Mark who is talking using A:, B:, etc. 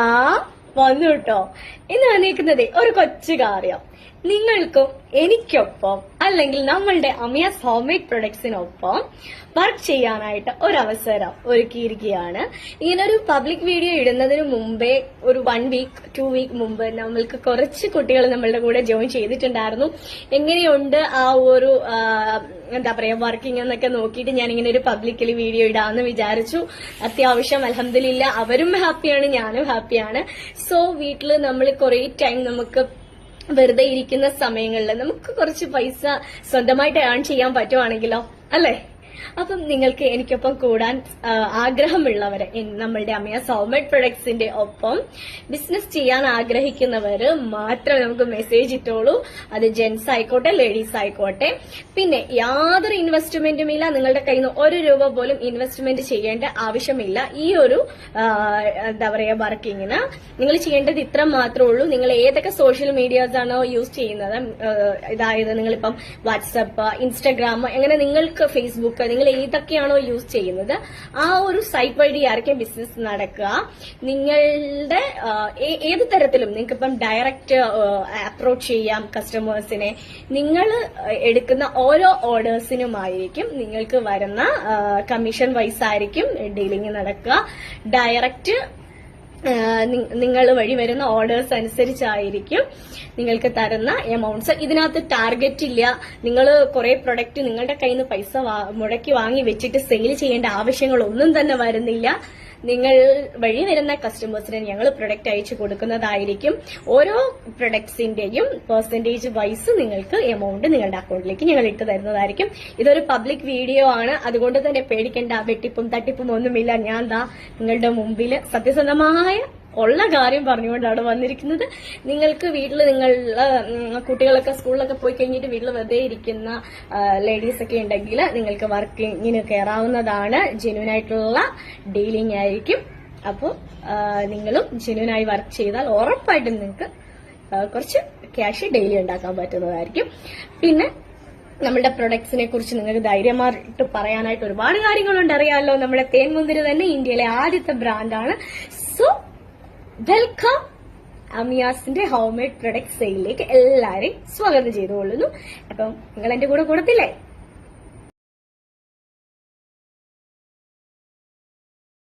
A: ആ വന്നു കേട്ടോ. ഇന്ന് വന്നിരിക്കുന്നത് ഒരു കൊച്ചു കാര്യം. നിങ്ങൾക്കും എനിക്കൊപ്പം അല്ലെങ്കിൽ നമ്മളുടെ അമിയാസ് ഹോംമേഡ് പ്രൊഡക്ട്സിനൊപ്പം വർക്ക് ചെയ്യാനായിട്ട് ഒരവസരം ഒരുക്കിയിരിക്കുകയാണ്. ഇങ്ങനൊരു പബ്ലിക് വീഡിയോ ഇടുന്നതിന് മുമ്പേ ഒരു 1 വീക്ക് 2 വീക്ക് മുമ്പ് നമ്മൾക്ക് കുറച്ച് കുട്ടികൾ നമ്മളുടെ കൂടെ ജോയിൻ ചെയ്തിട്ടുണ്ടായിരുന്നു. എങ്ങനെയുണ്ട് ആ ഒരു എന്താ പറയാ വർക്കിംഗ് എന്നൊക്കെ നോക്കിയിട്ട് ഞാൻ ഇങ്ങനെ ഒരു പബ്ലിക്കലി വീഡിയോ ഇടാന്ന് വിചാരിച്ചു. അത്യാവശ്യം അൽഹംദുലില്ലാ അവരും ഹാപ്പിയാണ്, ഞാനും ഹാപ്പിയാണ്. സോ വീട്ടില് നമ്മൾ കുറെ ടൈം നമുക്ക് വെറുതെ ഇരിക്കുന്ന സമയങ്ങളിൽ നമുക്ക് കുറച്ച് പൈസ സ്വന്തമായിട്ട് ഏൺ ചെയ്യാൻ പറ്റുവാണെങ്കിലോ, അല്ലേ? അപ്പം നിങ്ങൾക്ക് എനിക്കൊപ്പം കൂടാൻ ആഗ്രഹമുള്ളവരെ നമ്മളുടെ അമിയാസ് ഹോംമേഡ് പ്രൊഡക്ട്സിന്റെ ഒപ്പം ബിസിനസ് ചെയ്യാൻ ആഗ്രഹിക്കുന്നവര് മാത്രം നമുക്ക് മെസ്സേജ് ഇട്ടോളൂ. അത് ജെന്റ്സ് ആയിക്കോട്ടെ ലേഡീസ് ആയിക്കോട്ടെ. പിന്നെ യാതൊരു ഇൻവെസ്റ്റ്മെന്റും ഇല്ല. നിങ്ങളുടെ കയ്യിൽ നിന്ന് 1 രൂപ പോലും ഇൻവെസ്റ്റ്മെന്റ് ചെയ്യേണ്ട ആവശ്യമില്ല. ഈ ഒരു എന്താ പറയാ വർക്കിങ്ങിന് നിങ്ങൾ ചെയ്യേണ്ടത് ഇത്ര മാത്രമേ ഉള്ളൂ. നിങ്ങൾ ഏതൊക്കെ സോഷ്യൽ മീഡിയാസ് ആണോ യൂസ് ചെയ്യുന്നത്, അതായത് നിങ്ങളിപ്പം വാട്സപ്പ്, ഇൻസ്റ്റഗ്രാം, അങ്ങനെ നിങ്ങൾക്ക് ഫേസ്ബുക്ക്, നിങ്ങൾ ഏതൊക്കെയാണോ യൂസ് ചെയ്യുന്നത് ആ ഒരു സൈറ്റ് വഴി ആയിരിക്കും ബിസിനസ് നടക്കുക. നിങ്ങളുടെ ഏത് തരത്തിലും നിങ്ങൾക്ക് ഇപ്പം ഡയറക്റ്റ് അപ്രോച്ച് ചെയ്യാം കസ്റ്റമേഴ്സിനെ. നിങ്ങൾ എടുക്കുന്ന ഓരോ ഓർഡേഴ്സിനുമായിരിക്കും നിങ്ങൾക്ക് വരുന്ന കമ്മീഷൻ വൈസ് ആയിരിക്കും ഡീലിംഗ് നടക്കുക. ഡയറക്റ്റ് നിങ്ങൾ വഴി വരുന്ന ഓർഡേഴ്സ് അനുസരിച്ചായിരിക്കും നിങ്ങൾക്ക് തരുന്ന എമൗണ്ട്സ്. ഇതിനകത്ത് ടാർഗറ്റ് ഇല്ല. നിങ്ങൾ കുറെ പ്രൊഡക്റ്റ് നിങ്ങളുടെ കയ്യിൽ നിന്ന് പൈസ മുടക്കി വാങ്ങി വെച്ചിട്ട് സെയിൽ ചെയ്യേണ്ട ആവശ്യങ്ങളൊന്നും തന്നെ വരുന്നില്ല. നിങ്ങൾ വഴി വരുന്ന കസ്റ്റമേഴ്സിന് ഞങ്ങൾ പ്രൊഡക്റ്റ് അയച്ചു കൊടുക്കുന്നതായിരിക്കും. ഓരോ പ്രൊഡക്ട്സിന്റെയും പെർസെന്റേജ് വൈസ് നിങ്ങൾക്ക് എമൗണ്ട് നിങ്ങളുടെ അക്കൗണ്ടിലേക്ക് ഞങ്ങൾ ഇട്ട് തരുന്നതായിരിക്കും. ഇതൊരു പബ്ലിക് വീഡിയോ ആണ്, അതുകൊണ്ട് തന്നെ പേടിക്കേണ്ട. വെട്ടിപ്പും തട്ടിപ്പും ഒന്നുമില്ല. ഞാൻ നിങ്ങളുടെ മുമ്പിൽ സത്യസന്ധമായ ഉള്ള കാര്യം പറഞ്ഞുകൊണ്ടാണ് വന്നിരിക്കുന്നത്. നിങ്ങൾക്ക് വീട്ടിൽ കുട്ടികളൊക്കെ സ്കൂളിലൊക്കെ പോയി കഴിഞ്ഞിട്ട് വീട്ടിൽ വെറുതെ ഇരിക്കുന്ന ലേഡീസ് ഒക്കെ ഉണ്ടെങ്കിൽ നിങ്ങൾക്ക് വർക്കിങ്ങിന് കയറാവുന്നതാണ്. ജെന്യൂൻ ആയിട്ടുള്ള ഡീലിംഗ് ആയിരിക്കും. അപ്പോൾ നിങ്ങളും ജെന്യൂൻ ആയി വർക്ക് ചെയ്താൽ ഉറപ്പായിട്ടും നിങ്ങൾക്ക് കുറച്ച് ക്യാഷ് ഡെയിലി ഉണ്ടാക്കാൻ പറ്റുന്നതായിരിക്കും. പിന്നെ നമ്മുടെ പ്രൊഡക്ട്സിനെ കുറിച്ച് നിങ്ങൾക്ക് ധൈര്യമായിട്ട് പറയാനായിട്ട് ഒരുപാട് കാര്യങ്ങളുണ്ട്. അറിയാമല്ലോ, നമ്മുടെ തേൻമുന്തിരി തന്നെ ഇന്ത്യയിലെ ആദ്യത്തെ ബ്രാൻഡാണ്. സോ വെൽക്കം അമിയാസിന്റെ ഹോംമേഡ് പ്രൊഡക്ട് സെയിലിലേക്ക് എല്ലാരെയും സ്വാഗതം ചെയ്തുകൊള്ളുന്നു. അപ്പം നിങ്ങൾ എന്റെ കൂടെ കൂടത്തില്ലേ?